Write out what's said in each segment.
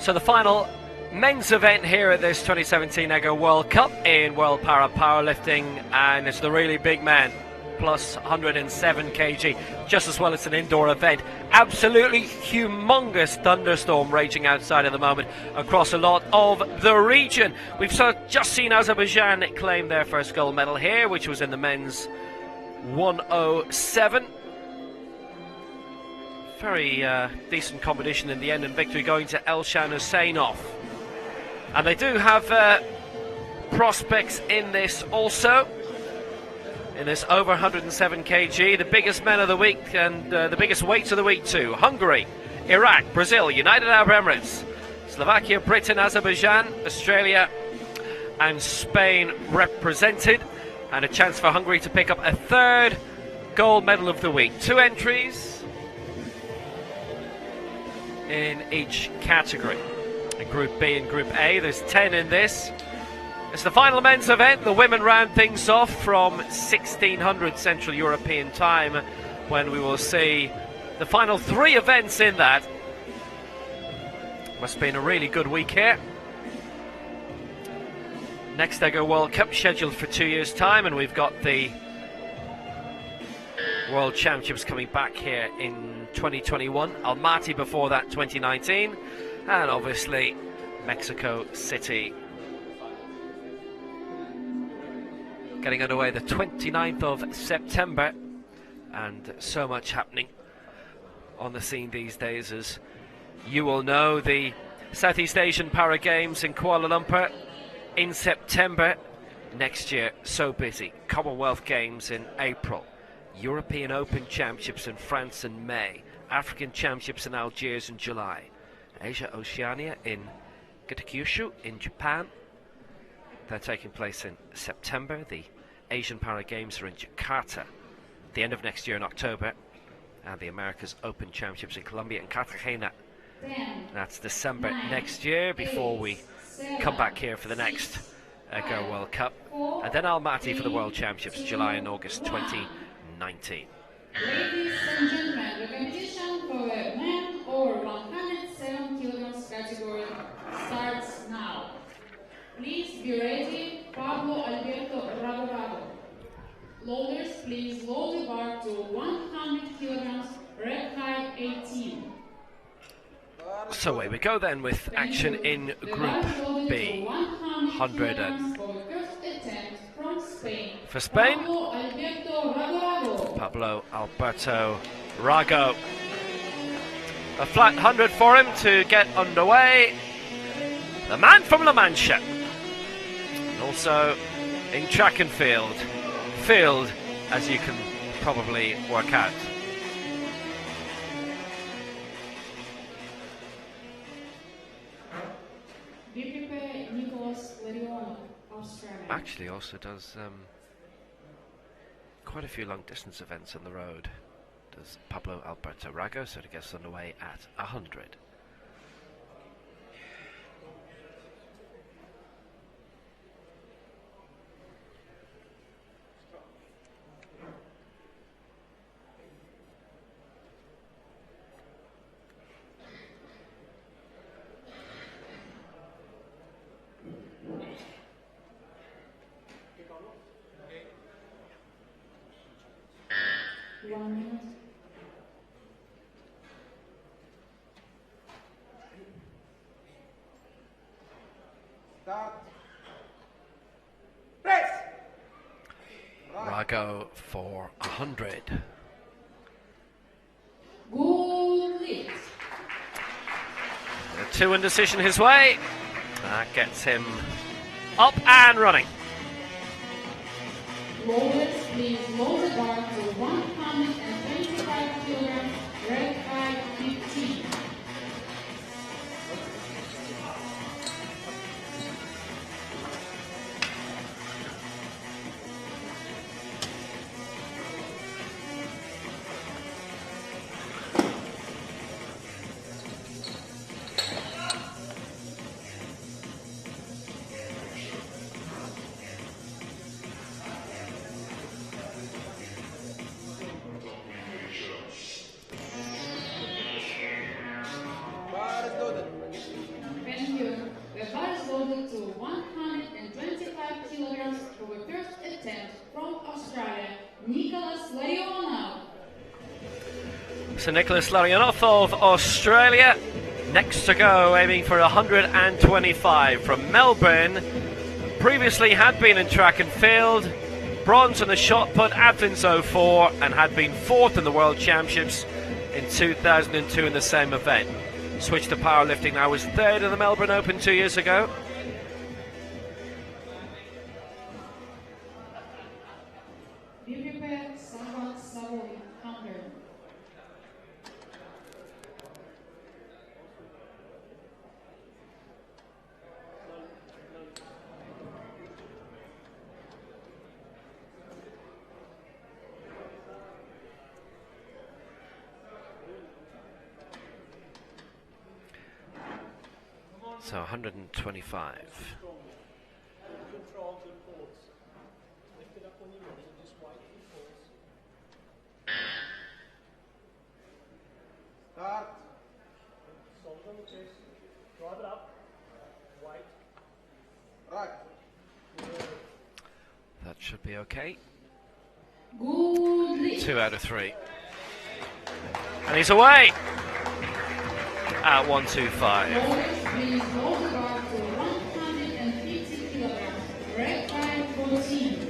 So the final men's event here at this 2017 Eger World Cup in World Powerlifting, and it's the really big man, plus 107 kg, just as well as an indoor event. Absolutely humongous thunderstorm raging outside at the moment across a lot of the region. We've just seen Azerbaijan claim their first gold medal here, which was in the men's 107. Very decent competition in the end, and victory going to Elshan Husseinov. And they do have prospects in this also, in this over 107 kg, the biggest men of the week and the biggest weights of the week too. Hungary, Iraq, Brazil, United Arab Emirates, Slovakia, Britain, Azerbaijan, Australia and Spain represented, and a chance for Hungary to pick up a third gold medal of the week. 2 entries in each category. In Group B and Group A, there's 10 in this. It's the final men's event. The women round things off from 1600 Central European time, when we will see the final 3 events in that. Must have been a really good week here. Next Eger World Cup scheduled for 2 years' time, and we've got the World Championships coming back here in 2021. Almaty before that, 2019. And obviously Mexico City getting underway the 29th of September, and so much happening on the scene these days, as you will know. The Southeast Asian Para Games in Kuala Lumpur in September next year, so busy. Commonwealth Games in April, European Open Championships in France in May, African Championships in Algiers in July, Asia Oceania in Kitakyushu in Japan. They're taking place in September. The Asian Para Games are in Jakarta at the end of next year in October, and the Americas Open Championships in Colombia and Cartagena. That's December next year, before we come back here for the next Eger World Cup, and then Almaty for the World Championships, July and August 2019. Ladies and gentlemen, the competition for the men over 107 kilograms category starts now. Please be ready, Pablo Alberto Rago. Loaders, please load the bar to 100 kilograms, red height 18. So away we go then with action in Group B. 100 and for Spain, Pablo Alberto Rago. A flat 100 for him to get underway. The man from La Mancha. And also in track and field, as you can probably work out. Actually also does quite a few long distance events on the road, does Pablo Alberto Rago, so it gets underway at 100. Rago for 100. Good. 2 indecision his way. That gets him up and running. Loaders, please load the bar to 125 kilograms, red height 15. Larionov. So Nicholas Larionov of Australia, next to go, aiming for 125 from Melbourne. Previously had been in track and field, bronze in the shot put, Athens 04, and had been fourth in the World Championships in 2002 in the same event. Switched to powerlifting now, was third in the Melbourne Open 2 years ago. Be prepared, Savoy, Hungary. So 125. Start. Shoulders on the chest. Drive it up. Wait. Right. That should be okay. Good lift. 2 out of 3. And he's away at 125. Always please hold the bar to 150 kilograms. Red 514.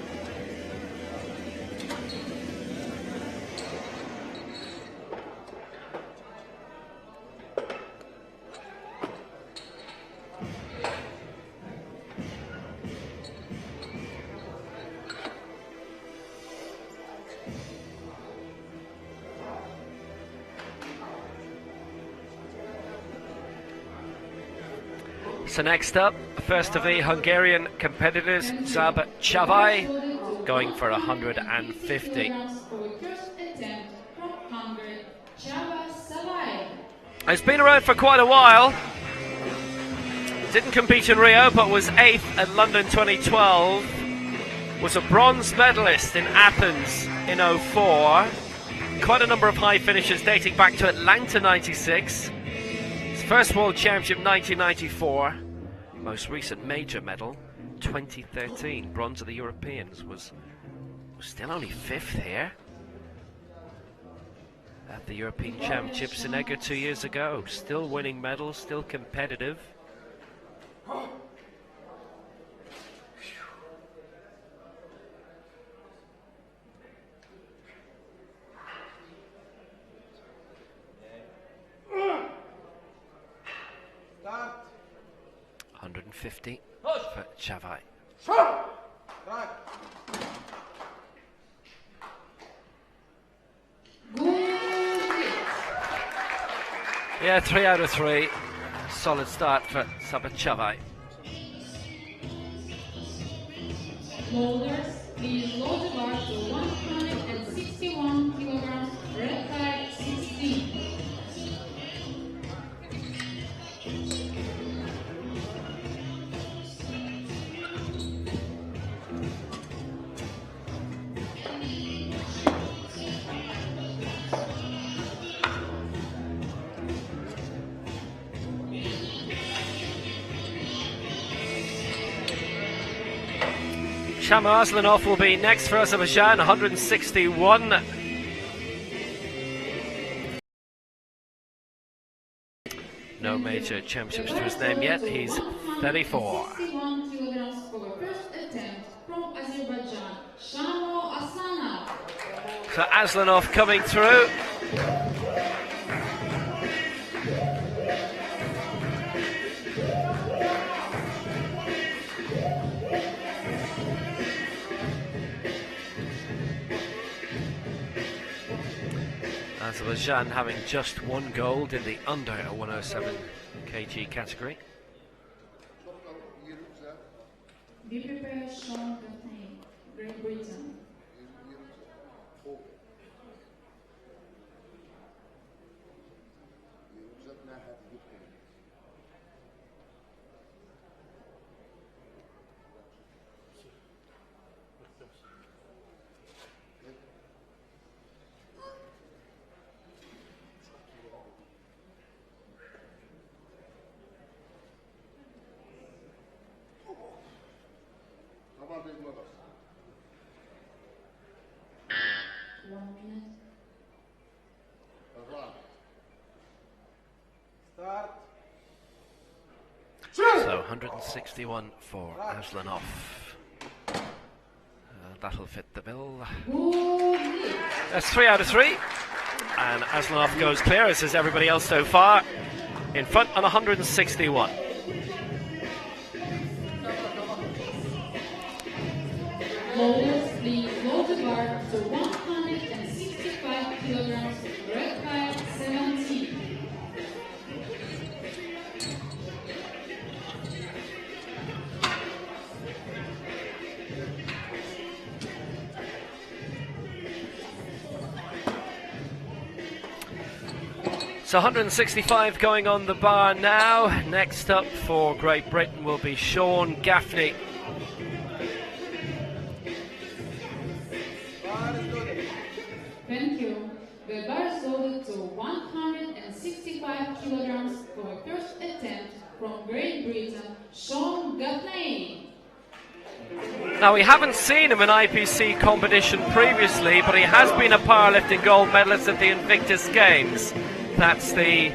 So next up, first of the Hungarian competitors, Zab Chavai, going for 150. He's been around for quite a while. Didn't compete in Rio, but was 8th at London 2012. Was a bronze medalist in Athens in 04. Quite a number of high finishes dating back to Atlanta 96. His first World Championship 1994. Most recent major medal 2013. Bronze of the Europeans. Was still only 5th here at the European Championships in Eger 2 years ago. Still winning medals, still competitive. Start. 150 for Chavai. Right. Yeah, 3 out of 3. Solid start for Sabachavai. Loaders, please load the bar to 161 kilograms. Red flag 16. Shamo Aslanov will be next for Azerbaijan, 161. No major championships to his name yet. He's 34. 61 kilograms for first attempt from Azerbaijan. Shamo Aslanov. So Aslanov coming through. Azerbaijan having just one gold in the under 107 kg category. Be prepared, Sean Gaffney, Great Britain. 161 for Aslanov. That'll fit the bill. That's 3 out of 3. And Aslanov goes clear, as is everybody else so far. In front on 161. Loaders, please load the bar to 165 kilograms, red flag 17. So 165 going on the bar now. Next up for Great Britain will be Sean Gaffney. Thank you. The bar is loaded to 165 kilograms for a first attempt from Great Britain, Sean Gaffney. Now, we haven't seen him in IPC competition previously, but he has been a powerlifting gold medalist at the Invictus Games. That's the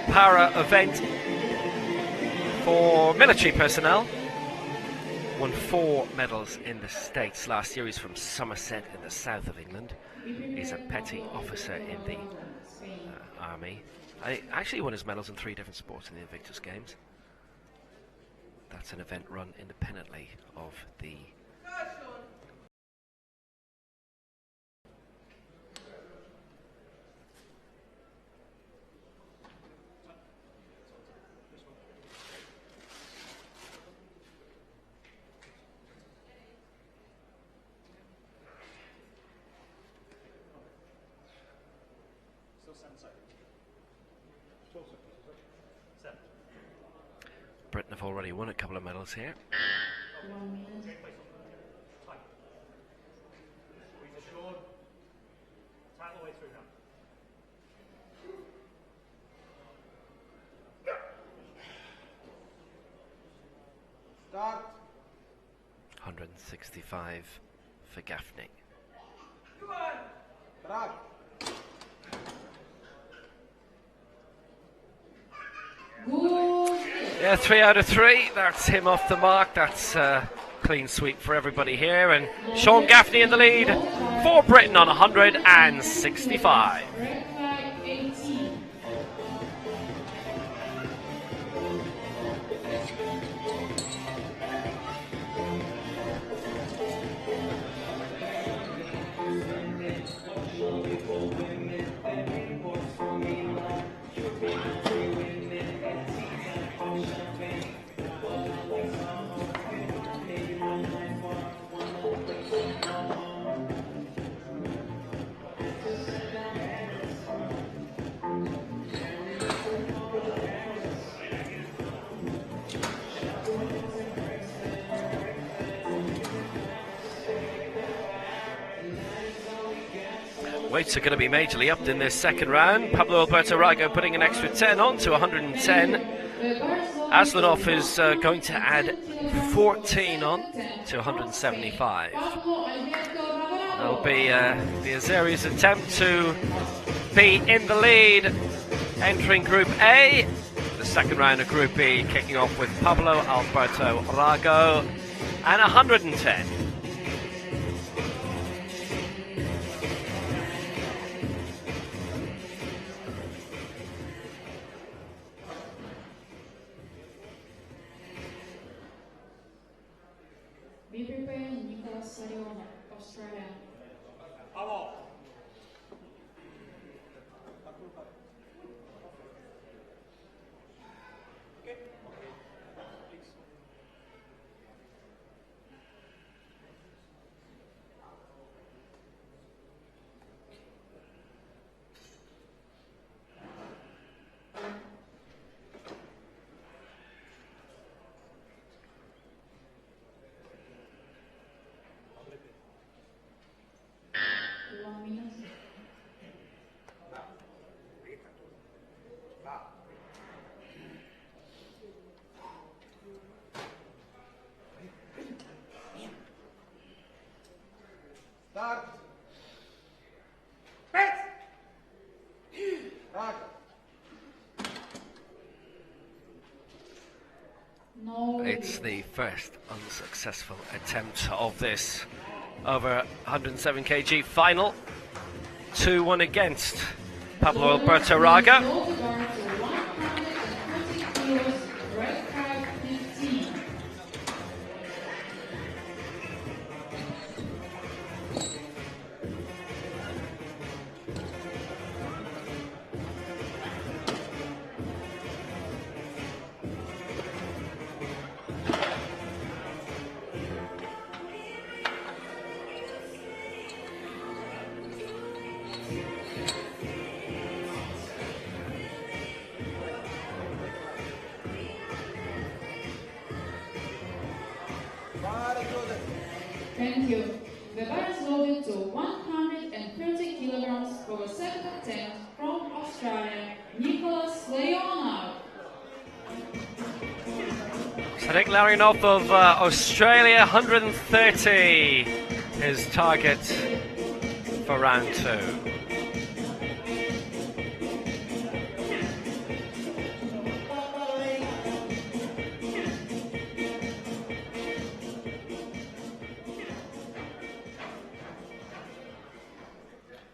para event for military personnel. Won 4 medals in the States last year. He's from Somerset in the south of England. He's a petty officer in the army. I actually won his medals in 3 different sports in the Invictus Games. That's an event run independently of the Britain have already won a couple of medals here. 1 minute. Start. 165 for Gaffney. Start. Good. Yeah, 3 out of 3. That's him off the mark. That's a clean sweep for everybody here. And Sean Gaffney in the lead for Britain on 165. Red flag 18. Weights are going to be majorly upped in this second round. Pablo Alberto Rago putting an extra 10 on to 110. Aslanov is going to add 14 on to 175. That'll be Azeri's attempt to be in the lead entering Group A. The second round of Group B kicking off with Pablo Alberto Rago and 110. Be prepared, Nicolas Sarion, Australia. No It's the first unsuccessful attempt of this over 107 kg final. 2-1 against Pablo Alberto Raga. Lower bar to 130 kilos, right crab 15. Thank you. The bar is loaded to 130 kilograms for a second attempt from Australia, Nicholas Leonard. Sadek Larionov of Australia, 130, his target for round 2.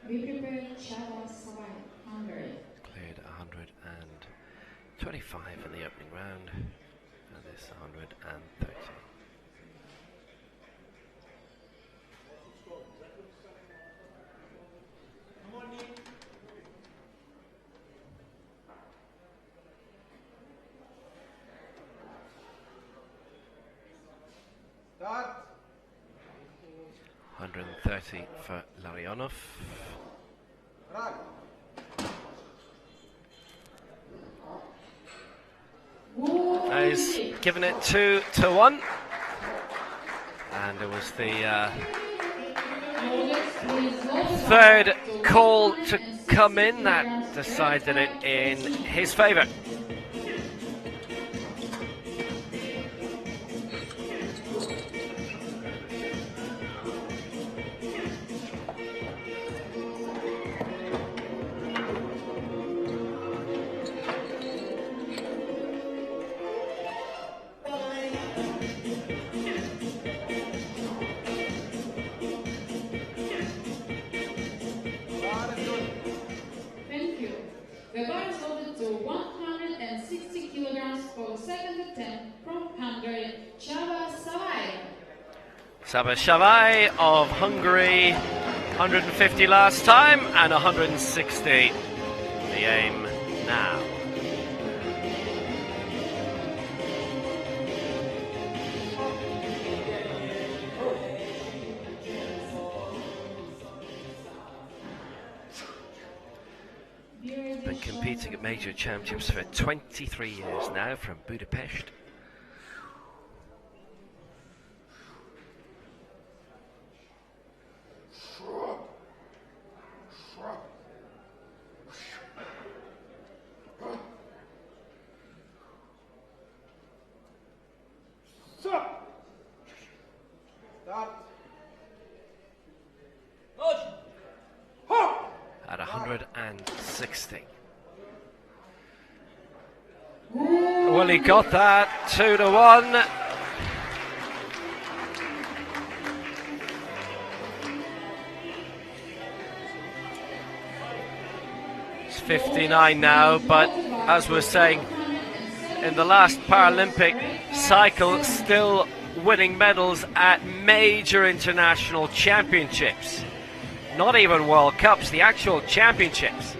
Be prepared, Chava Savai, Hungary. Cleared 125 in the opening round, and this 130. Start. 130 for Larionov. Run. He's given it 2-1, and it was the third call to come in that decided it in his favour. Thank you. The bar is loaded to 160 kilograms for the second attempt from Hungary, Chava Savai. Saba Shavai of Hungary, 150 last time and 160 the aim now. Been competing at major championships for 23 years now, from Budapest. At 160. Well, he got that 2-1. It's 59 now, but as we're saying, in the last Paralympic cycle, still winning medals at major international championships. Not even World Cups, the actual championships.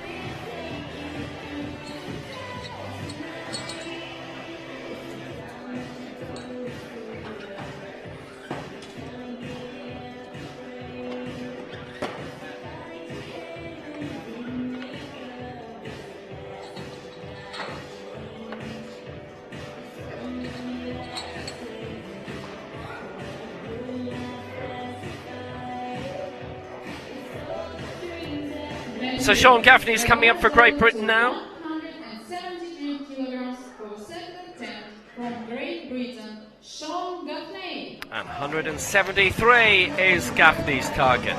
So Sean Gaffney's coming up for Great Britain now. 173 kilograms for second attempt from Great Britain, Sean Gaffney. And 173 is Gaffney's target.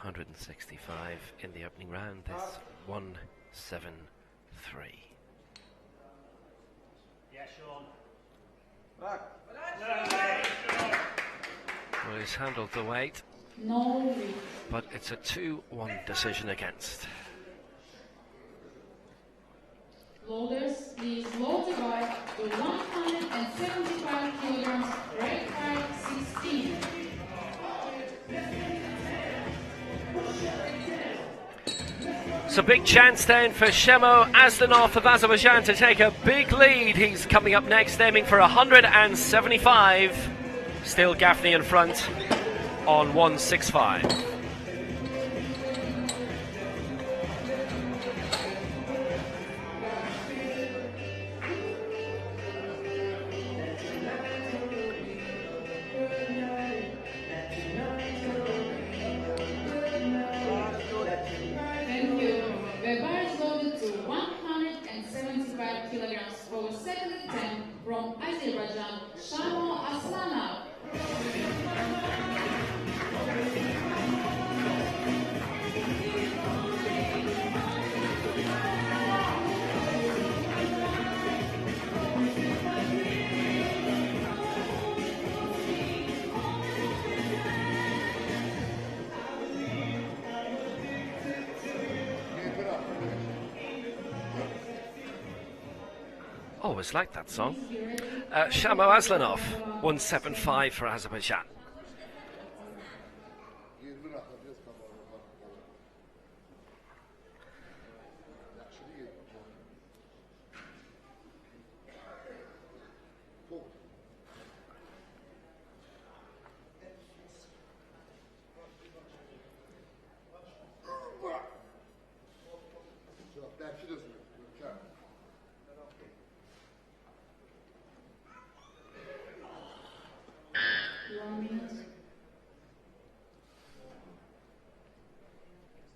165 in the opening round. This 173. Yeah, Sean. Rag. Well, he's handled the weight, No reach. but it's a 2-1 decision against. Loaders, please load the bar to 175 kilograms, red card 16. So big chance then for Shemo Aslanov of Azerbaijan to take a big lead. He's coming up next, aiming for 175. Still Gaffney in front on 165. Thank you. The bar is loaded to 175 kilograms for the second attempt from Azerbaijan, Shamo Aslanov. Always like that song. Shamo Aslanov, 175 for Azerbaijan.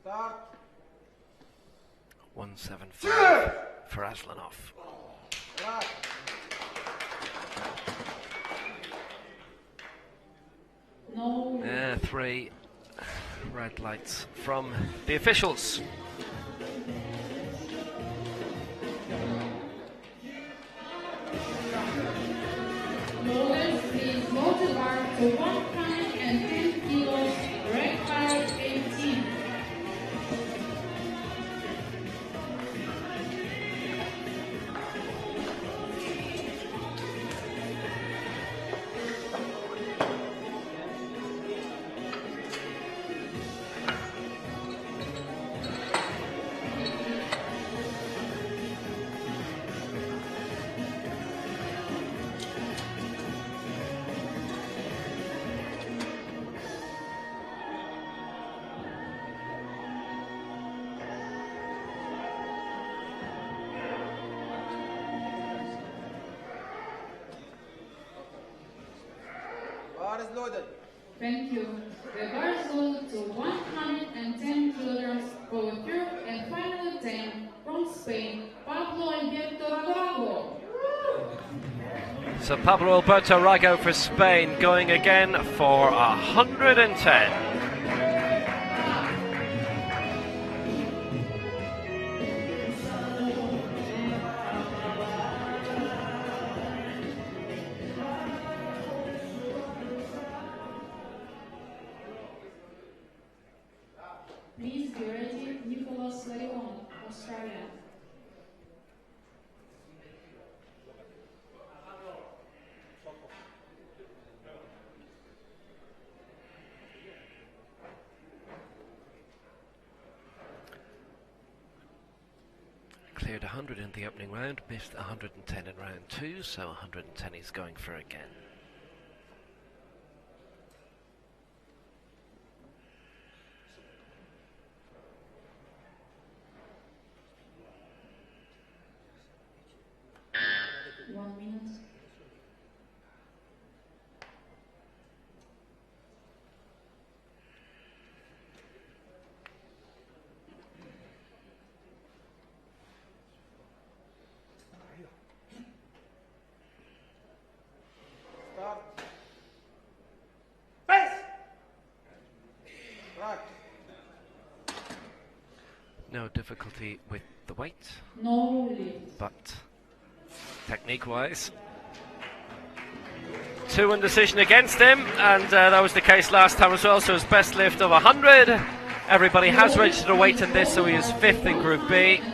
Start. 175 for Aslanov. Rag. No reach. 3 red lights from the officials. Loaders, please load the bar to 110 kilos, red card 18. Bar is loaded. Thank you. The bar is loaded to 110 kilograms for the third and final attempt from Spain, Pablo Alberto Rago. So Pablo Alberto Rago for Spain, going again for 110. Please be ready, Nicholas Leon, Australia. Cleared 100 in the opening round, missed 110 in round 2, so 110 he's going for again. One minute. No difficulty with the weight, No lift. but technique-wise, 2 indecision against him, and that was the case last time as well. So his best lift of 100. Everybody has registered a weight in this, so he is 5th in Group B. 40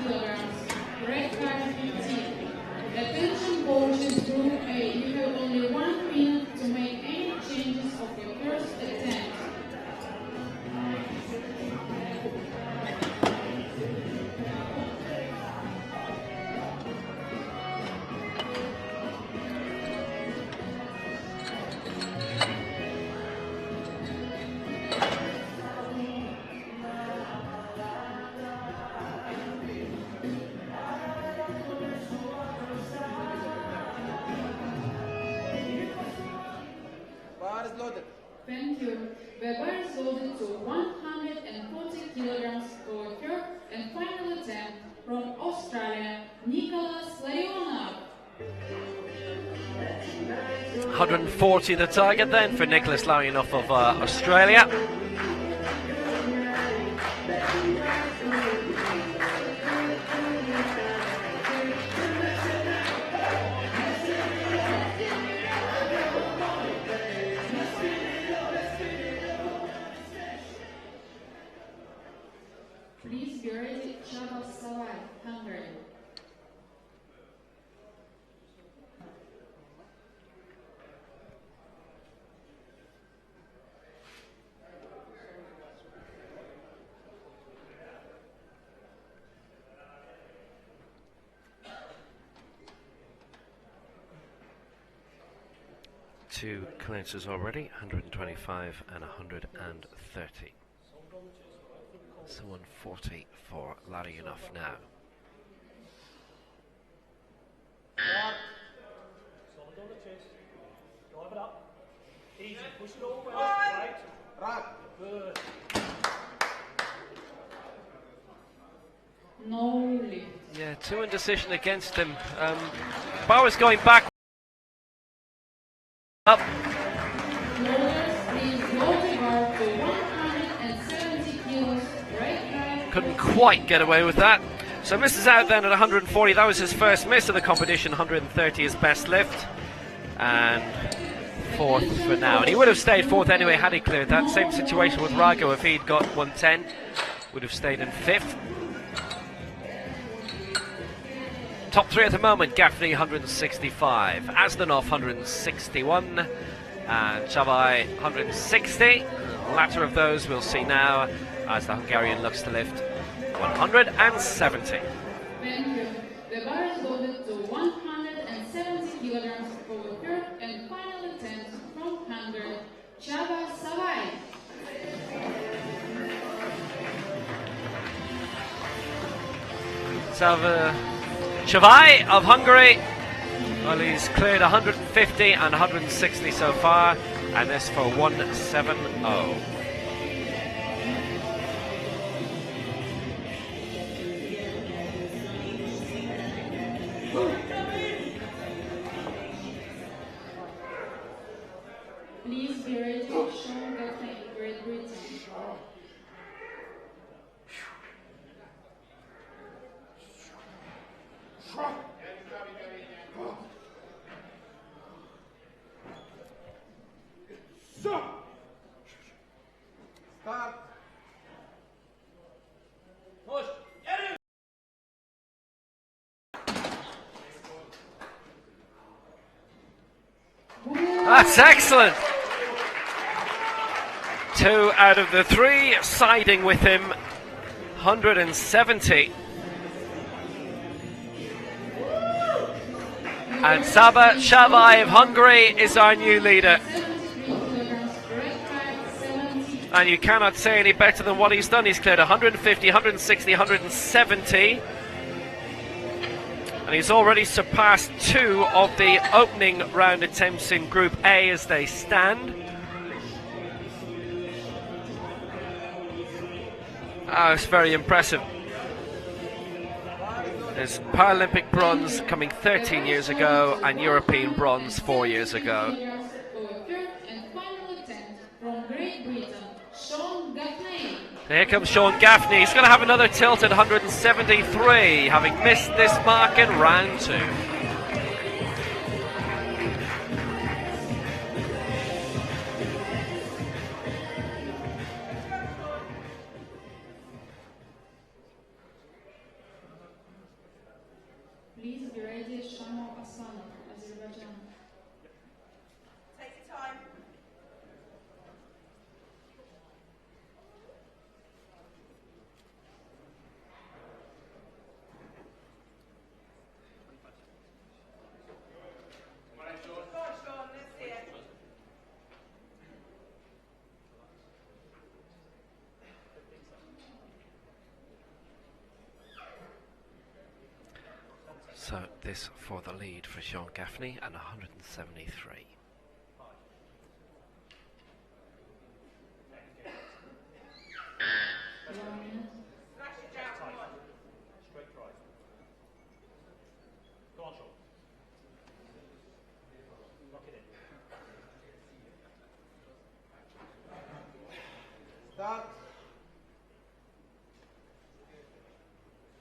kilograms. Red card 15. Attention coaches, Group A. You have only 1 minute to make any changes of your first attempt. Bar is loaded. Thank you. The bar is loaded to 140 kilograms for a third and final attempt from Australia, Nicholas Leonov. 140 the target then for Nicholas Larionov of Australia. Please be ready, Savai, Hungary. Two clearances already, 125 and 130. So 140 for Larionov now. Start. Solid on the chest. Drive it up. Easy. Push it all well. Right. Rack. Good. No lift. Yeah, 2 indecision against him. Bauer's going back. Up. Loaders, please load the bar to 170 kilos. Right drive. Couldn't quite get away with that. So misses out then at 140. That was his first miss of the competition. 130 his best lift. And 4th for now. And he would have stayed 4th anyway had he cleared that. Same situation with Rago. If he'd got 110, would have stayed in 5th. Top 3 at the moment, Gaffney 165, Aslanov 161, and Savai 160. Latter of those we'll see now as the Hungarian looks to lift 170. Thank you. The bar is loaded to 170 kilograms for the third and final attempt from Hungary, Csaba Savai. Savai of Hungary, well, he's cleared 150 and 160 so far, and this for 170. Please be ready, Sean Gaffney, Great Britain. Start. Push. Get him. That's excellent. 2 out of the 3 siding with him, 170. And Csaba Savai of Hungary is our new leader. And you cannot say any better than what he's done. He's cleared 150, 160, 170. And he's already surpassed 2 of the opening round attempts in Group A as they stand. It's very impressive. There's Paralympic bronze coming 13 years ago and European bronze 4 years ago. And final attempt from Great Britain, Sean Gaffney. Here comes Sean Gaffney. He's going to have another tilt at 173, having missed this mark in round 2. Please be ready, Shamo Aslanov, Azerbaijan. Take your time. Go on, Sean, let's see it. So this for the lead for Sean Gaffney and 173. Smash it down, come on. Straight drive. Go on, Sean. Lock it in. Start.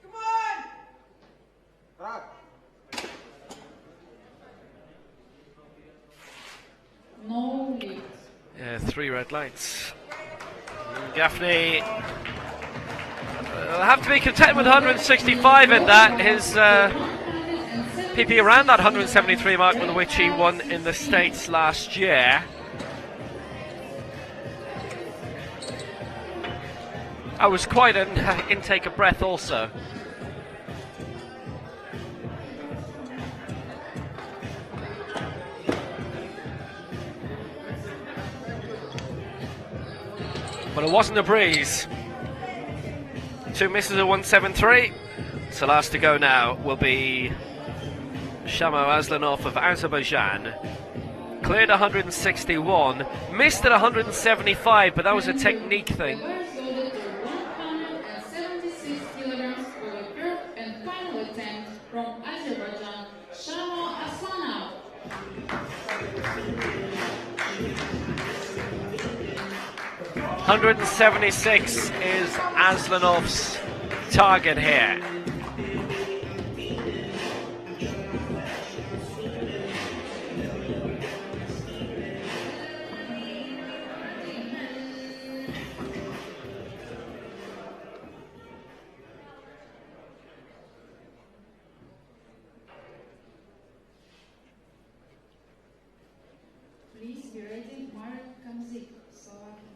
Come on! Start. No lift. Yeah, 3 red lights. Gaffney will have to be content with 165 in that. His PP around that 173 mark with which he won in the States last year. That was quite an intake of breath also. But it wasn't a breeze. 2 misses at 173. So last to go now will be Shamo Aslanov of Azerbaijan. Cleared 161, missed at 175, but that was a technique thing. The bar is loaded to 176 kilograms for the third and final attempt from Azerbaijan, Shamo Aslanov. 176 is Aslanov's target here. Please be ready, Marek Kamzik, Slovakia.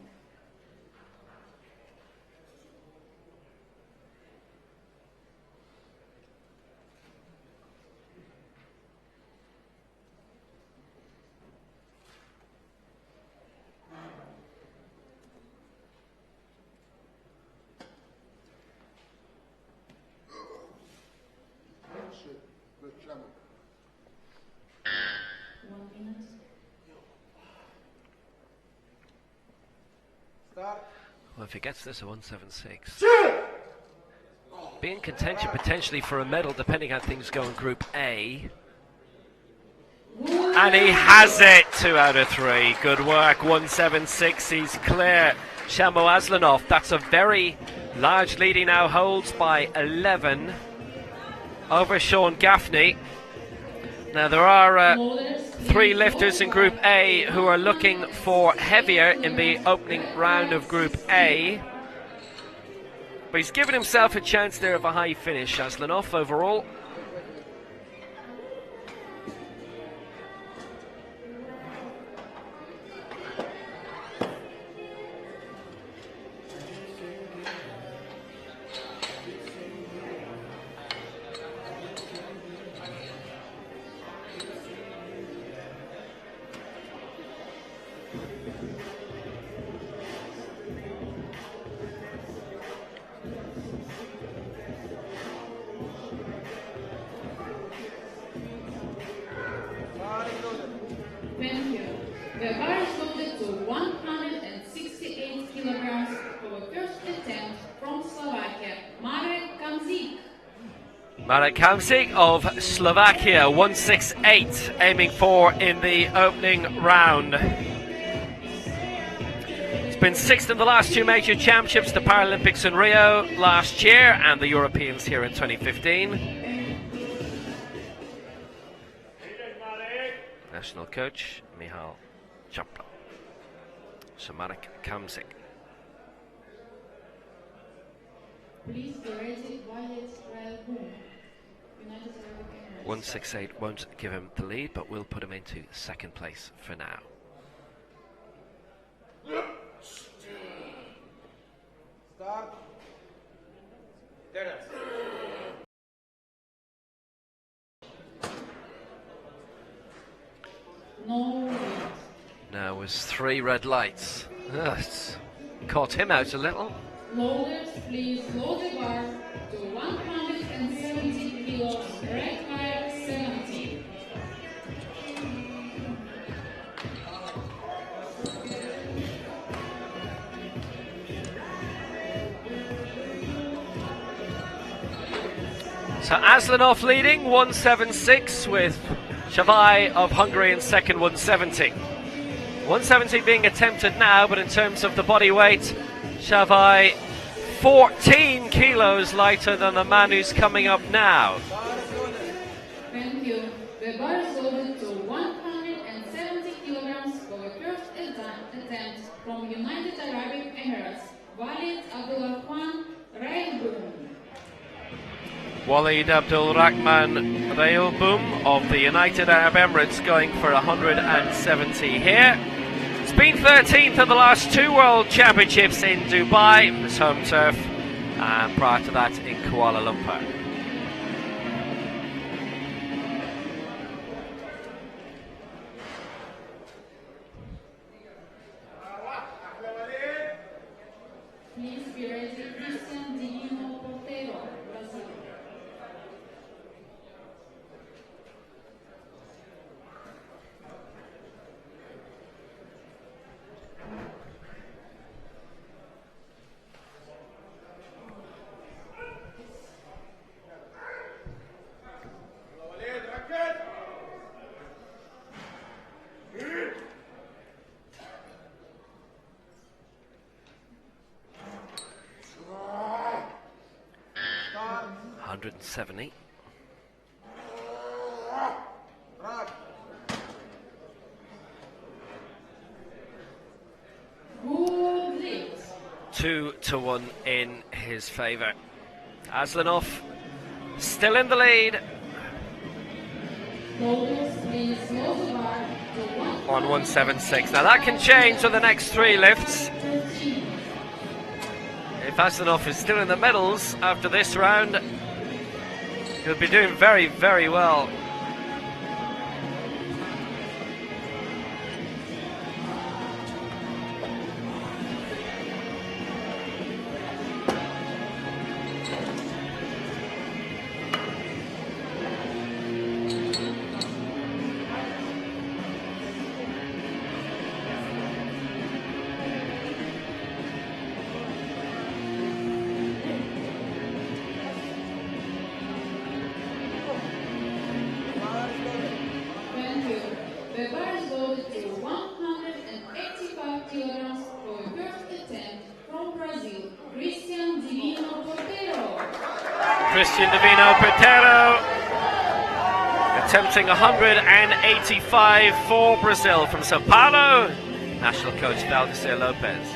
Shit. Good Shamo. 1 minute. Start. Well, if he gets this at 176, be in contention potentially for a medal depending how things go in Group A. And he has it, 2 out of 3. Good work, 176, he's clear. Shamo Aslanov, that's a very large lead he now holds by 11 over Sean Gaffney. Now there are 3 lifters in Group A who are looking for heavier in the opening round of Group A. But he's given himself a chance there of a high finish, Aslanov, overall. Thank you. The bar is loaded to 168 kilograms for the first attempt from Slovakia, Marek Kamzik. Marek Kamzik of Slovakia, 168, aiming for in the opening round. He's been sixth in the last two major championships, the Paralympics in Rio last year and the Europeans here in 2015. National coach Michal Chapla. Marek Kamzik. Please be ready, Violet Boom. United Arab Emirates. 168 won't give him the lead, but will put him into second place for now. Start. Tennis. No. Now was 3 red lights. It's caught him out a little. Loaders, please load the bar to 170 kilos, red bar 70. So Aslanov leading 176 with Shavai of Hungary in second 170. 170 being attempted now, but in terms of the body weight, Shavai 14 kilos lighter than the man who's coming up now. Thank you. The bar is loaded to 170 kilograms for the first attempt from United Arab Emirates. Walid Abdulrahman Railboom. Walid Abdulrahman Railboom of the United Arab Emirates going for 170 here. It's been 13th in the last 2 World Championships in Dubai, his home turf, and prior to that in Kuala Lumpur. Please be ready, Christian Divino Portero, Brazil. Start. 170. Right. Good lift. 2-1 in his favour. Aslanov still in the lead Loaders, please load the bar to on 176. Now that can change for the next 3 lifts. 113. If Aslanov is still in the medals after this round, he'll be doing very, very well. Thank you. The bar is loaded to 185 kilograms for the first attempt from Brazil, Christian Divino Portero. Christian Divino Portero attempting 185 for Brazil from Sao Paulo. National coach Valdecir Lopez.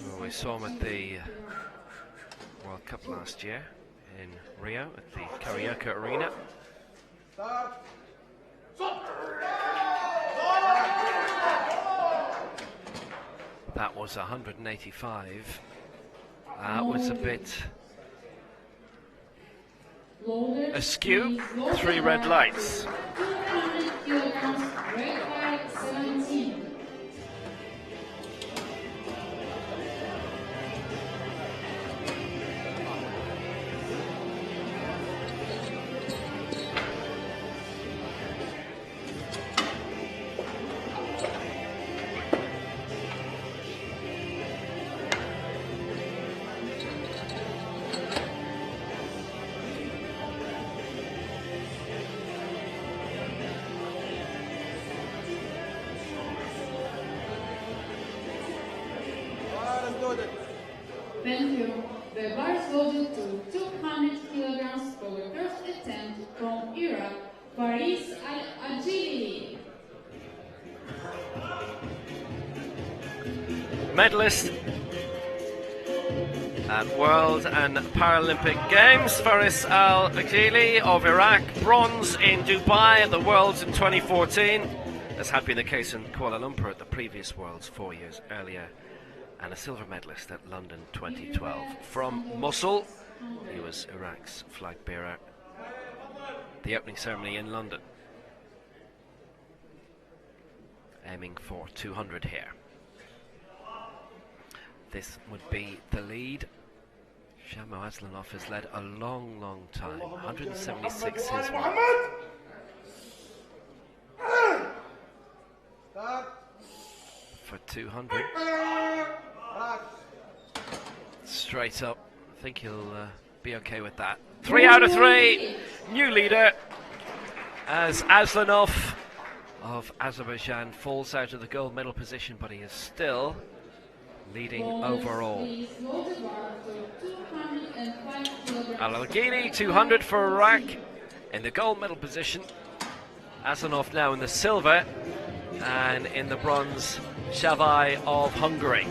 Well, we saw him at the World Cup last year in Rio at the Karaoke Arena. Start. That was 185. That was a bit Loaders, askew. please load 3 the red bar lights. to 200 kilograms, red bar 17. attempt from Iraq, Faris Al-Ajili. Medalist at World and Paralympic Games, Faris Al-Ajili of Iraq, bronze in Dubai at the Worlds in 2014. This had been the case in Kuala Lumpur at the previous Worlds 4 years earlier, and a silver medalist at London 2012. From Mosul, he was Iraq's flag bearer. The opening ceremony in London. Aiming for 200 here. This would be the lead. Shamo Aslanov has led a long, long time. 176 his mark. For 200. Straight up. I think he'll be okay with that. 3 out of 3. New leader as Aslanov of Azerbaijan falls out of the gold medal position, but he is still leading overall. Al-Alghili, 200 for Iraq in the gold medal position. Aslanov now in the silver, and in the bronze, Shavai of Hungary.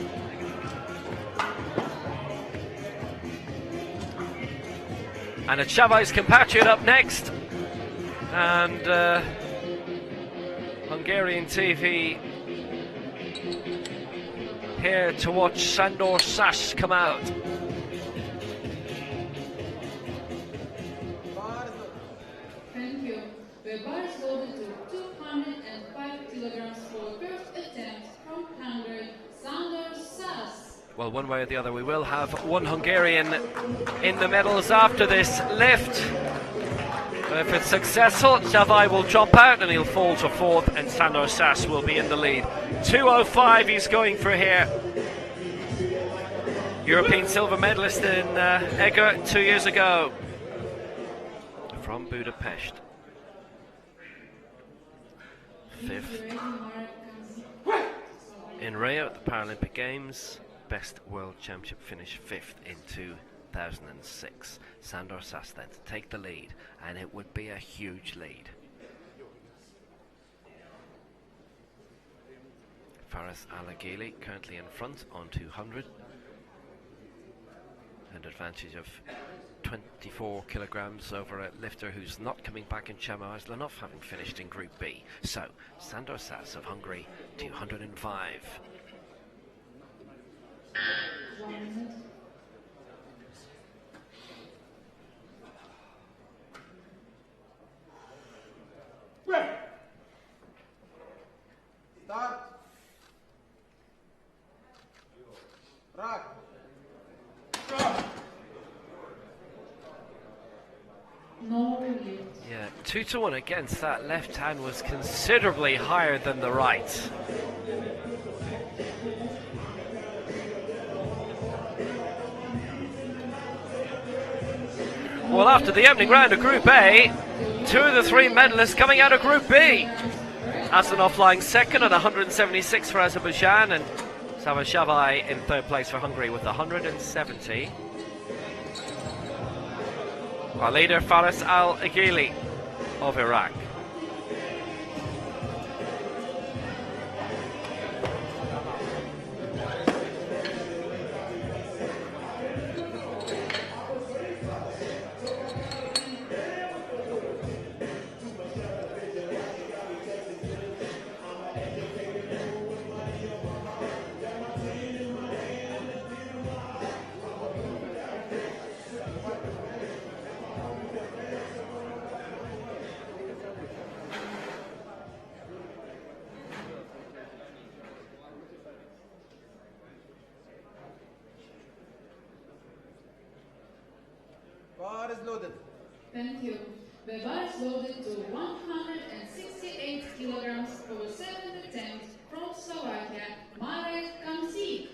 And it's Shavai's compatriot up next, and Hungarian TV here to watch Sandor Sas come out. Thank you. The bar is loaded to 205 kilograms for first attempt from Hungary, Sandor Sas. Well, one way or the other, we will have one Hungarian in the medals after this lift. But if it's successful, Shavai will drop out and he'll fall to fourth, and Sandor Sas will be in the lead. 2:05 he's going for here. European silver medalist in Eger 2 years ago from Budapest. Fifth in Rio at the Paralympic Games. Best world championship finish, fifth in 2006. Sandor Sas then to take the lead, and it would be a huge lead. Faris Al-Alghili currently in front on 200. An advantage of 24 kilograms over a lifter who's not coming back in Shamo Aslanov, having finished in Group B. So, Sandor Sas of Hungary, 205. Start. Rock. No lift. Yeah, 2-1 against. That left hand was considerably higher than the right. Well, after the opening round of Group A, 2 of the 3 medalists coming out of Group B. Aslanov flying second at 176 for Azerbaijan, and Shavai in third place for Hungary with 170. Our leader, Faris Al-Alghili of Iraq. Bar is loaded. Thank you. The bar is loaded to 168 kilograms for seventh attempt from Slovakia, Marek Kamsik.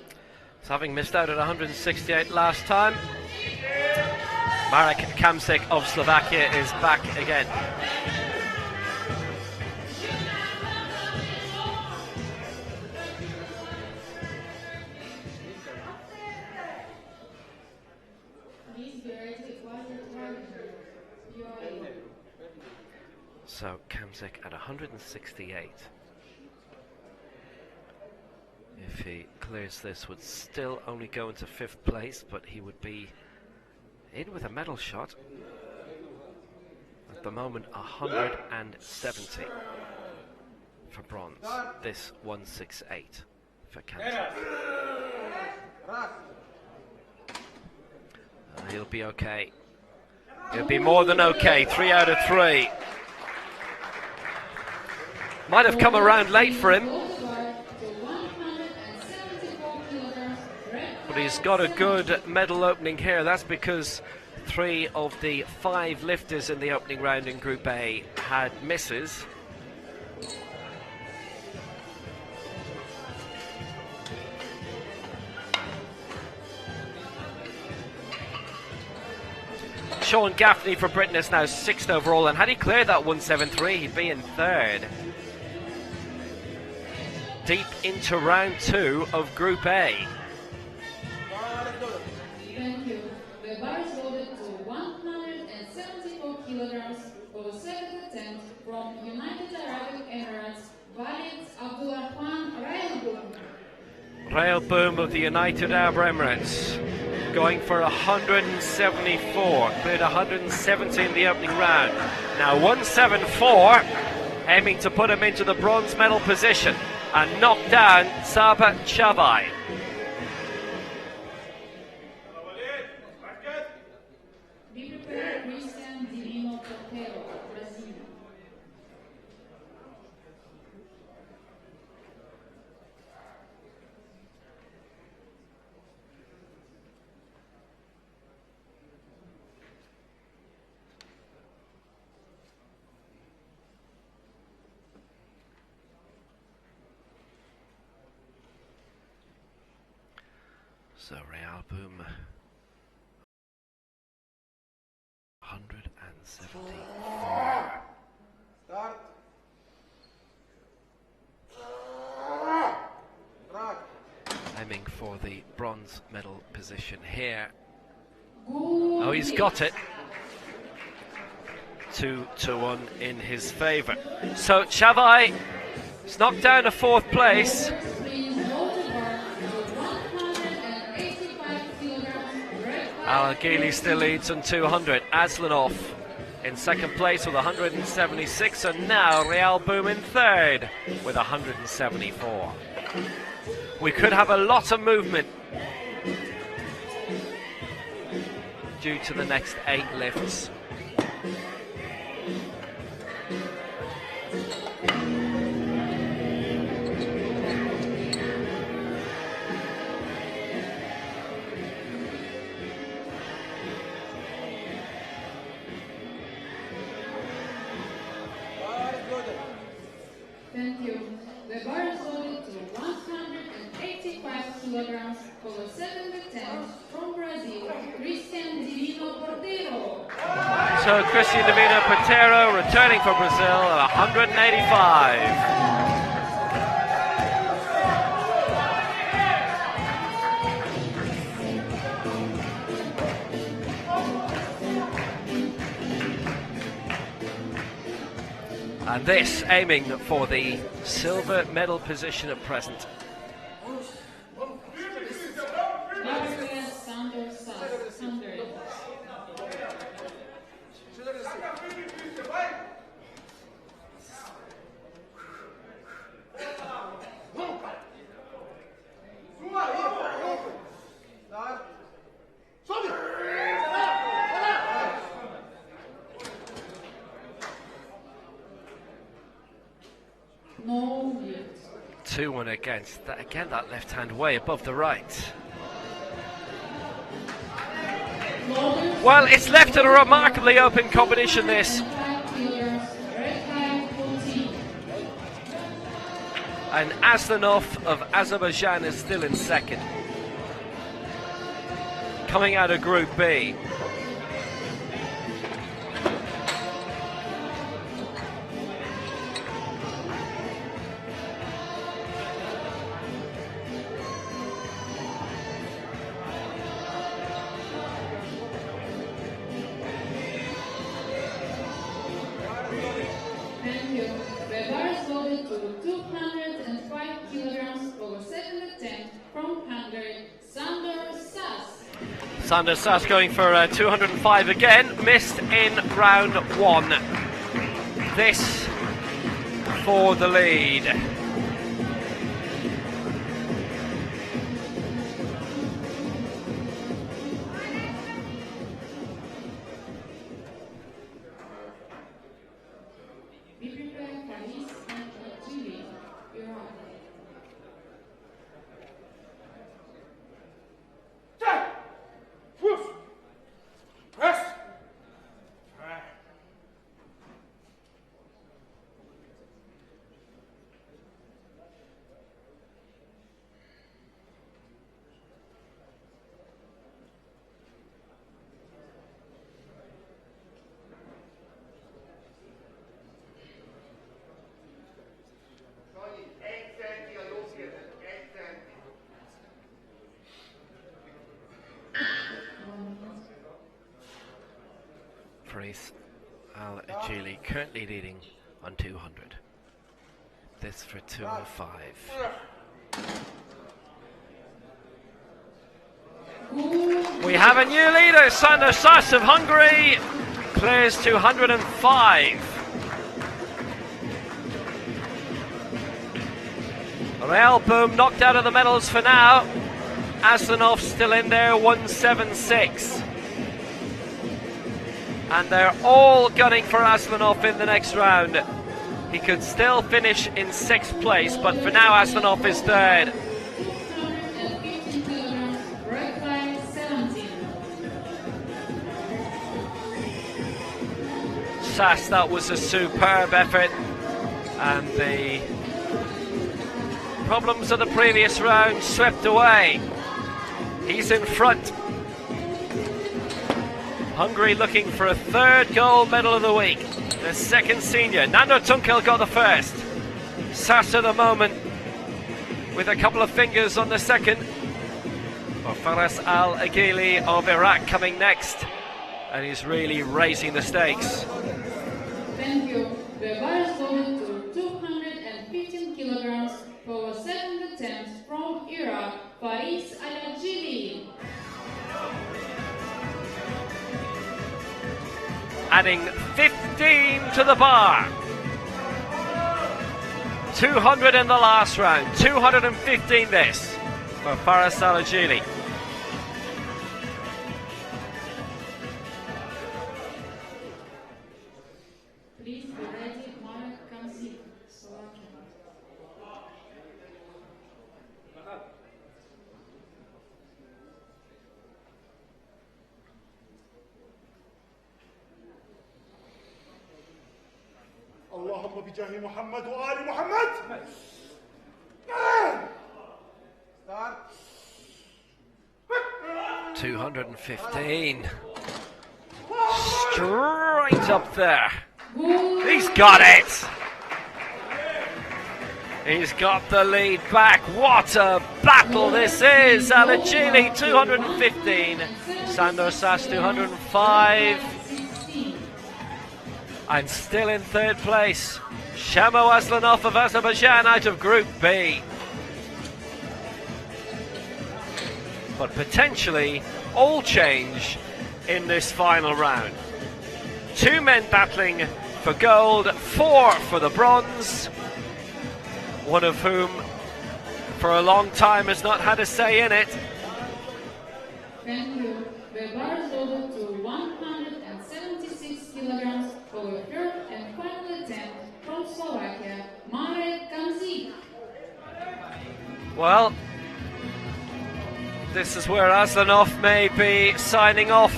So having missed out at 168 last time, Marek Kamsik of Slovakia is back again. Please be ready for the rivalry. So Kamzik at 168. If he clears this, would still only go into 5th place, but he would be in with a medal shot. At the moment, 170 for bronze. This 168 for Kamzik. He'll be okay. He'll be more than okay. 3 out of 3. Might have come around late for him, but he's got a good medal opening here. That's because 3 of the 5 lifters in the opening round in Group A had misses. Sean Gaffney for Britain is now 6th overall, and had he cleared that 173, he'd be in 3rd. Deep into round 2 of Group A. Thank you. The bar is loaded to 174 kilograms for the 7th attempt from United Arab Emirates, Walid Abdulrahman Railboom. Railboom of the United Arab Emirates, going for 174, cleared 170 in the opening round. Now 174, aiming to put him into the bronze medal position and knock down Saba Chavai. Be prepared, Christian Divino Portero, Brazil. So Railboom, 174. Start. Rock. Aiming for the bronze medal position here. Good Oh, he's hit. got it. 2-1 in his favour. So Chavai is knocked down to 4th place. Please go to bar to 185 kilograms. Red Al Ghili still leads on 200. Aslanov in 2nd place with 176, and now Railboom in 3rd with 174. We could have a lot of movement due to the next 8 lifts. Bar is loaded. Thank you. The bar is loaded to 185 kilograms for the 7th attempt from Brazil, Christian Divino Portero. So Christian Divino Portero returning for Brazil at 185. And this aiming for the silver medal position at present. Gabriel Santos Hungary. Start. No hit. 2-1 against. That, again, that left hand way above the right. Loaded Well, it's left in a remarkably open competition, this. 5 kilograms. Red high 14. And Aslanov of Azerbaijan is still in 2nd. Coming out of Group B. you. The bar is loaded to 205 kilograms for a second attempt from Hungary, Sandor Sass. Sander Sass going for 205 again, missed in round 1. This for the lead. Be prepared for this and Chile. You're on. Press! Faris Al-Ajili currently leading on 200. This for 205. We have a new leader, Sander Sass of Hungary, clears 205. Real Boom knocked out of the medals for now. Aslanov still in there, 176. And they're all gunning for Aslanov in the next round. He could still finish in 6th place, but for now Aslanov is 3rd. 215 kilograms, break by 17. Sass, that was a superb effort, and the problems of the previous round swept away. He's in front. Hungary looking for a 3rd gold medal of the week. The 2nd senior. Nando Tunkel got the 1st. Sass at the moment with a couple of fingers on the 2nd. Faris Al-Agili of Iraq coming next. And he's really raising the stakes. Thank you. The bar is loaded to 215 kilograms for a second attempt from Iraq, Faris Al-Ajili. Adding 15 to the bar. 200 in the last round, 215 this for Faris Al-Ajili. Please be ready, Marek Kamzik, Slovakia. اللهم بجاه محمد وآل محمد. Start! 215. Straight up there. He's got it. He's got the lead back. What a battle this is. Al-Ajili 215. Sandor Sass 205. And still in 3rd place, Shamo Aslanov of Azerbaijan out of Group B. But potentially all change in this final round. 2 men battling for gold, 4 for the bronze. One of whom for a long time has not had a say in it. Thank you. The bar is loaded to 176 kilograms for the 3rd and final attempt from Slovakia, Marek Kamzik. Well, this is where Aslanov may be signing off.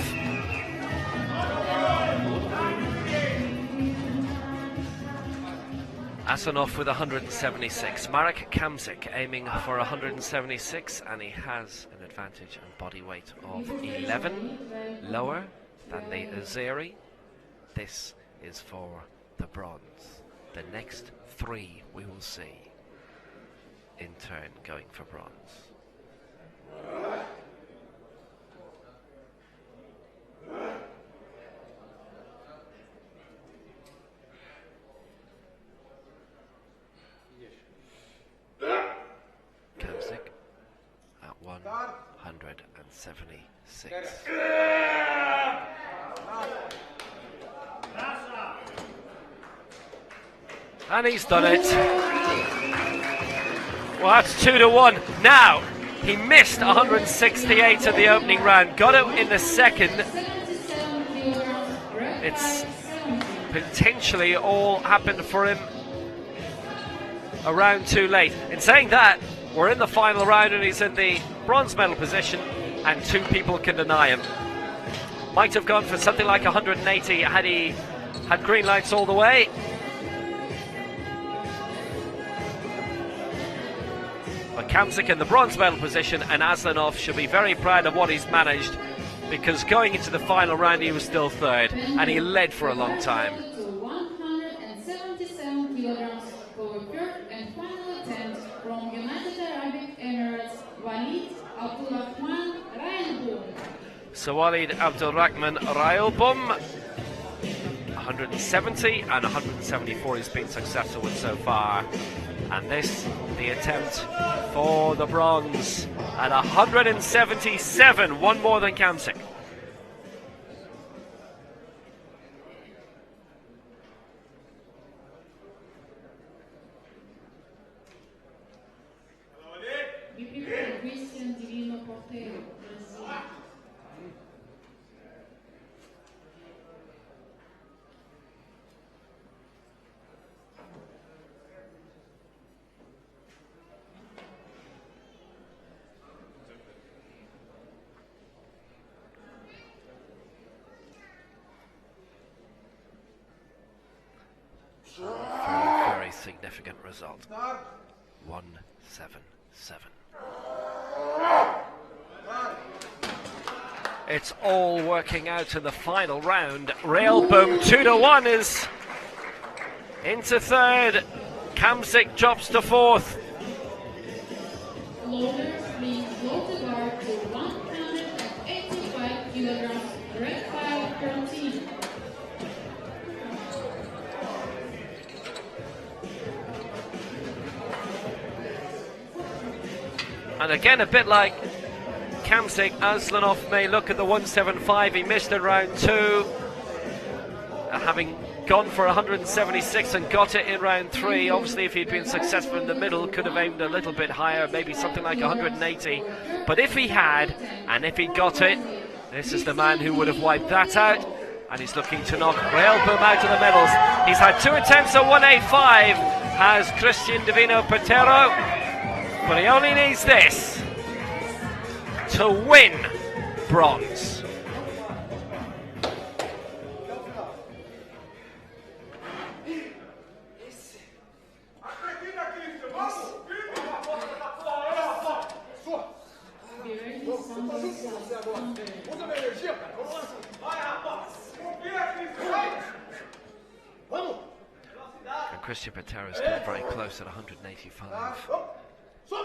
Aslanov with 176. Marek Kamzik aiming for 176, and he has an advantage in body weight of 11, lower than the Azeri. This is for the bronze. The next 3 we will see in turn going for bronze. 176. And he's done it. Well, that's 2-1. Now, he missed 168 at the opening round, got it in the second. 77 kilograms, rep It's 570. potentially all happened for him a round too late. In saying that, we're in the final round and he's in the bronze medal position, and two people can deny him. Might have gone for something like 180 had he had green lights all the way. But Kamzik in the bronze medal position, and Aslanov should be very proud of what he's managed, because going into the final round he was still third and he led for a long time. To 177 kilograms for third and final attempt from United Arab Emirates, Walid Abdulrahman Railboom. So Walid Abdulrahman Railboom, 170 and 174 he's been successful with so far. And this, the attempt for the bronze at 177, one more than Kamzik. We prepare Christian Divino Portero, Brazil. Very significant result. Start. 177. It's all working out in the final round. Railboom 2-1 is into third. Kamzik drops to fourth. Loaders being floated bar to 185 kilograms, rep 513. And again, a bit like Kamzik, Aslanov may look at the 175. He missed in round two, having gone for 176 and got it in round three. Obviously, if he'd been successful in the middle, could have aimed a little bit higher, maybe something like 180. But if he had, and if he got it, this is the man who would have wiped that out. And he's looking to knock Railboom out of the medals. He's had two attempts at 185, has Christian Divino Portero, but he only needs this to win bronze. Be ready, Sanders, Hungary. And Christian Portero's come very close at 185. Well,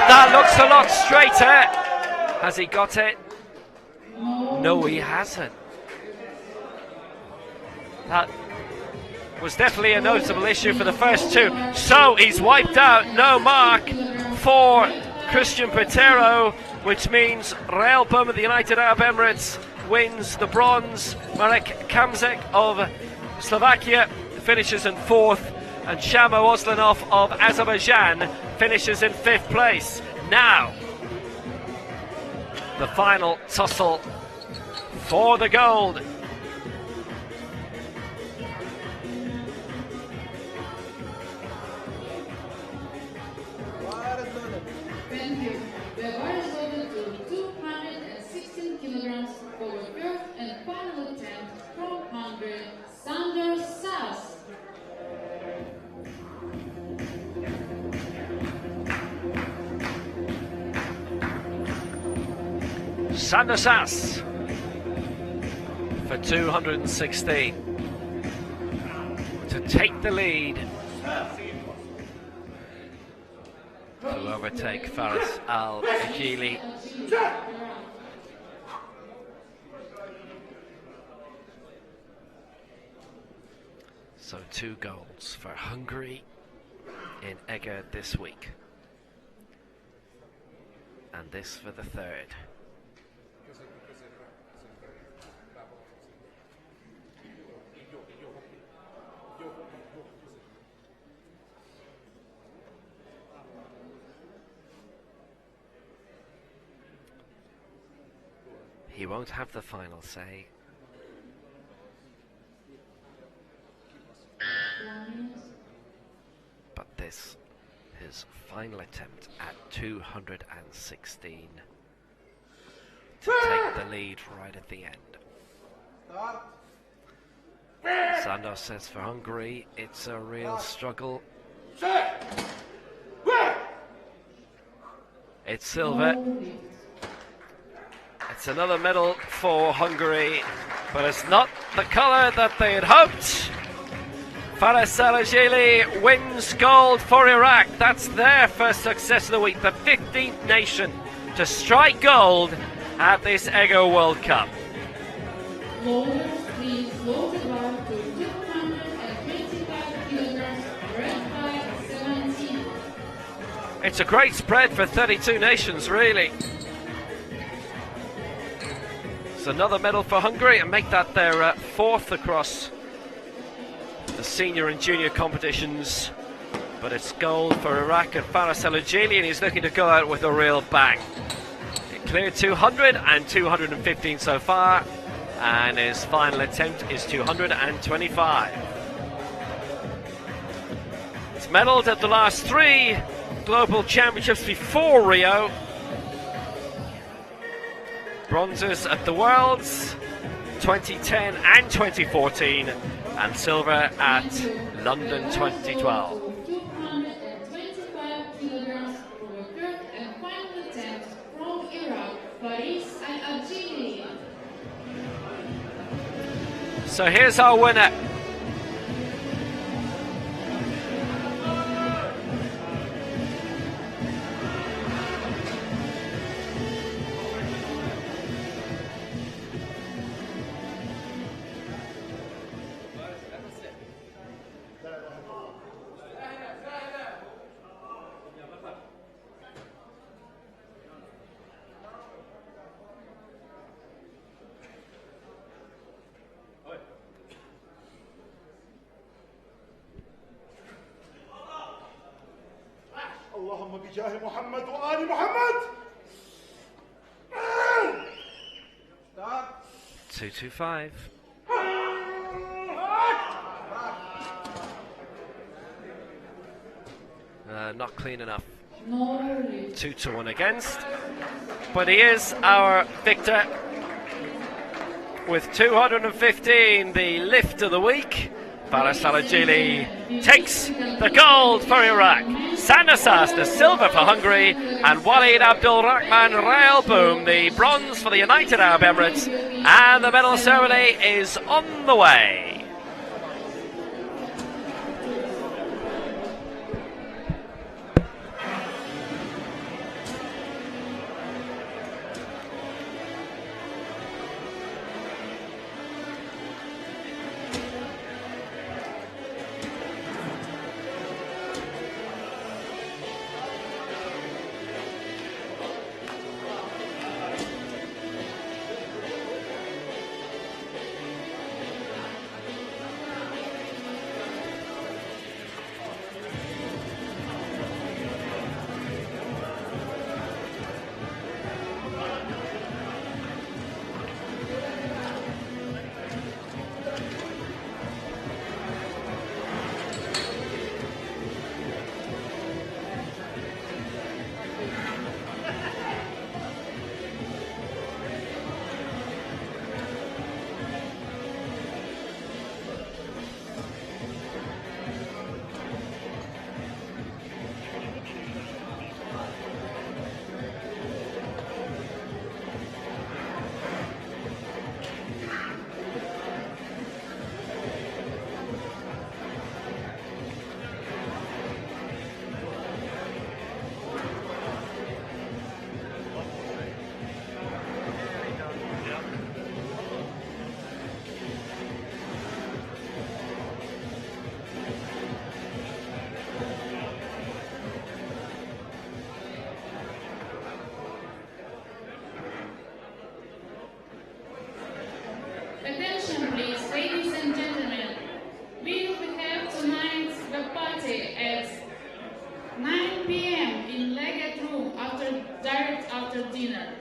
that looks a lot straighter. Has he got it? No, he hasn't. That was definitely a noticeable issue for the first two. So he's wiped out, no mark for Christian Portero, which means Railboom of the United Arab Emirates wins the bronze. Marek Kamzik of Slovakia finishes in fourth, and Shamo Oslanov of Azerbaijan finishes in fifth place. Now, the final tussle for the gold. Thank you. The bar is loaded to 216 kilograms for the third and final attempt from Hungary, Sanders Sass. Sander Sass for 216 to take the lead, to overtake Faris Al-Ajili. So 2 golds for Hungary in Eger this week. and this for the third. He won't have the final say. 1 minute. But this, his final attempt at 216 to take the lead right at the end. Start. Sandos says for Hungary, it's a real struggle. It's silver. No lift. It's another medal for Hungary, but it's not the colour that they had hoped. Fares Salajeli wins gold for Iraq. That's their first success of the week, the 15th nation to strike gold at this Eger World Cup. Lower, please lower the bar to 225 kilograms, red by 17. It's a great spread for 32 nations, really. It's another medal for Hungary and make that their fourth across the senior and junior competitions. But it's gold for Iraq and Fares Salajeli, and he's looking to go out with a real bang. He cleared 200 and 215 so far, and his final attempt is 225. He's medalled at the last 3 Global Championships before Rio. Bronzes at the Worlds 2010 and 2014, and silver at London 2012. 225 kilograms for the third and final attempt from Iraq, Fares Al-Ajili. So here's our winner. اللهم بجاه محمد وآل محمد. Start. 225. Not clean enough. No lift. 2-1 against. But he is our victor with 215, the lift of the week. Fares Salajeli takes the gold for Iraq. Sandasas the silver for Hungary, and Walid Abdulrahman Rail Boom the bronze for the United Arab Emirates. And the medal ceremony is on the way. dinner.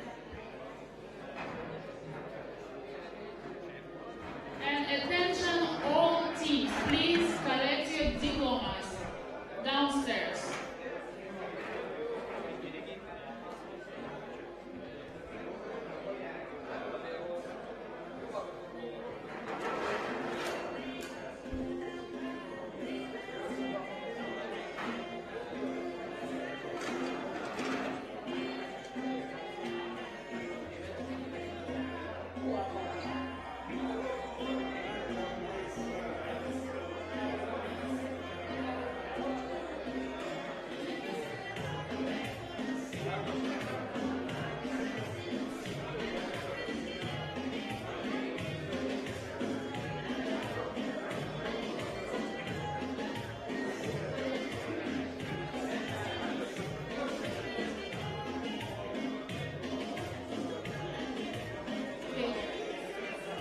And attention all teams, please collect your diplomas downstairs.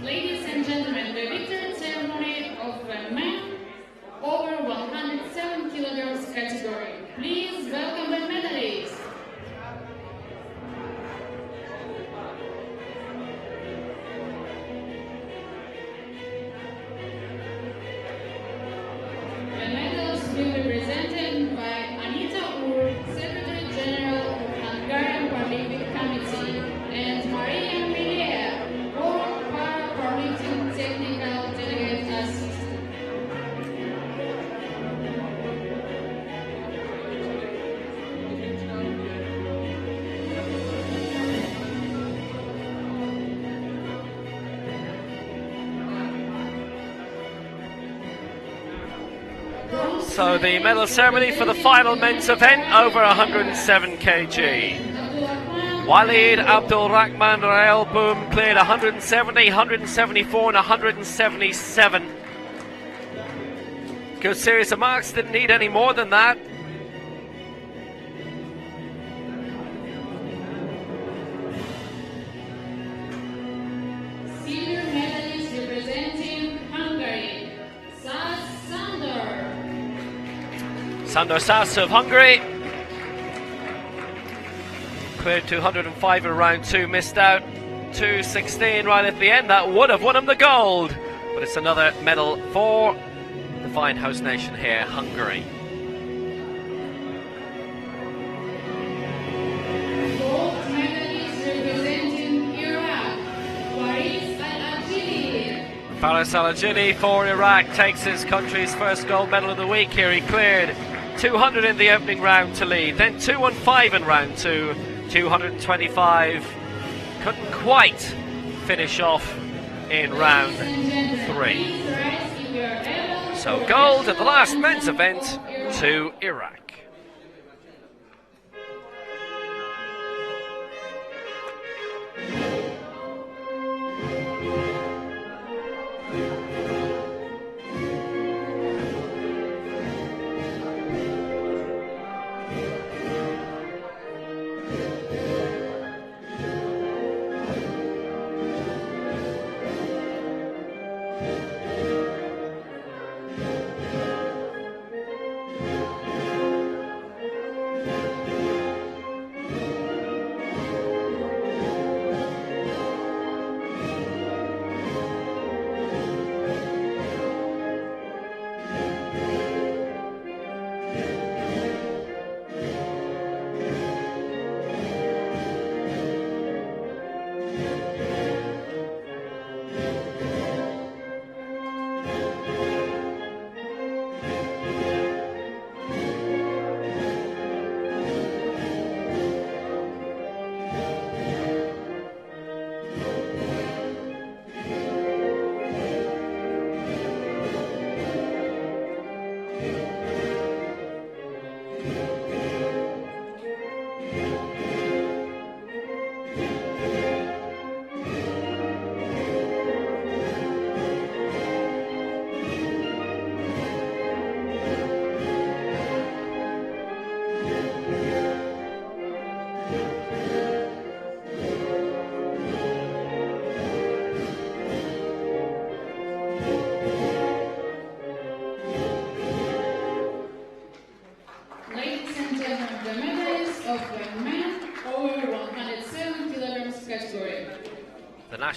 Ladies and gentlemen, the victory ceremony of the men over 107 kilograms category. Please welcome the medalists. The medals will be presented by Anita Ur, Secretary General of Hungarian Paralympic Committee, and Maria Milea, World Powerlifting Technical Delegate Assistant. So the medal ceremony for the final men's event over 107 kg. Walid Abdul Rahman Rael Boom cleared 170, 174 and 177. Good series of marks, didn't need any more than that. Silver medalist representing Hungary, Sandor Sas of Hungary cleared 205 in round 2, missed out 216 right at the end. That would have won him the gold, but it's another medal for the fine host nation here, Hungary. Gold medalist representing Iraq, Faris Al-Ajili for Iraq takes his country's first gold medal of the week here. He cleared 200 in the opening round to lead, then 215 in round 2, 225. Couldn't quite finish off in round 3. So gold at the last men's event to Iraq.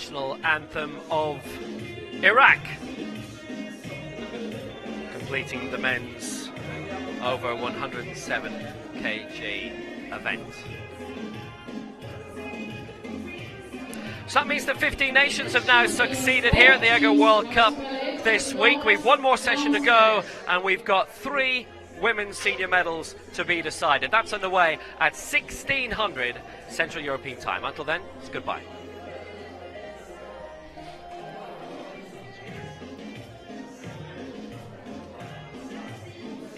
national anthem of Iraq, completing the men's over 107 kg event. So that means that 15 nations have now succeeded here at the Eger World Cup this week. We've one more session to go, and we've got 3 women's senior medals to be decided. That's underway at 1600 Central European time. Until then, it's goodbye.